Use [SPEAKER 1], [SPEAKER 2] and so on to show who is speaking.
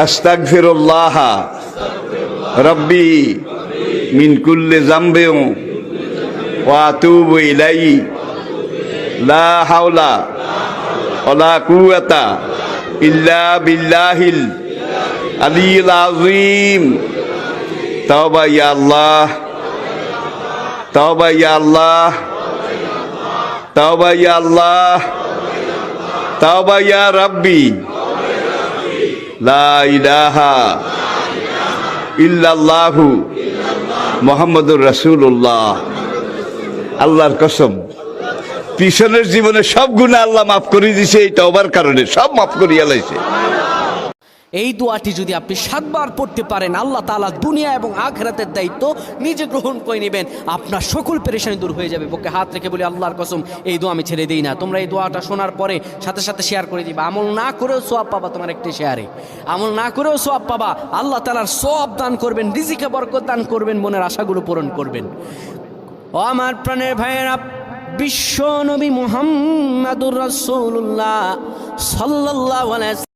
[SPEAKER 1] আস্তাগফিরুল্লাহ রব্বি মিন কুল্লি যামবিন ওয়া আতুবু ইলাইহি লা হাওলা ওয়ালা কুওয়াতা ইল্লা বিল্লাহিল আলিয়্যিল আযীম। তাওবা ইয়া আল্লাহ, তাওবা ইয়া আল্লাহ, তাওবা ইয়া আল্লাহ, তাওবা ইয়া রাব্বি, লা ইলাহা ইল্লাল্লাহু মুহাম্মাদুর রাসূলুল্লাহ। আল্লাহর কসম, পিছনের জীবনে সব গুনাহ আল্লাহ মাফ করে দিয়েছে এই তওবার কারণে, সব মাফ করিয়া লাইছে।
[SPEAKER 2] এই দোয়াটি যদি আপনি 7 বার পড়তে পারেন, আল্লাহ তাআলা দুনিয়া এবং আখিরাতের দায়িত্ব নিজে গ্রহণ করে নেবেন, আপনার সকল পেরেশানি দূর হয়ে যাবে। বুকে হাত রেখে বলি, আল্লাহর কসম এই দোয়া আমি ছেড়ে দিই না। তোমরা এই দোয়াটা শোনার পরে সাথে সাথে শেয়ার করে দিবা। আমল না করেও সওয়াব পাবা, তোমার একটি শেয়ারে আমল না করেও সওয়াব পাবা। আল্লাহ তাআলার সওয়াব দান করবেন, রিজিকে বরকত দান করবেন, মনের আশাগুলো পূরণ করবেন। ও আমার প্রাণের ভাইয়েরা, বিশ্ব নবী মুহাম্মাদুর রাসূলুল্লাহ সাল্লাল্লাহু আলাইহি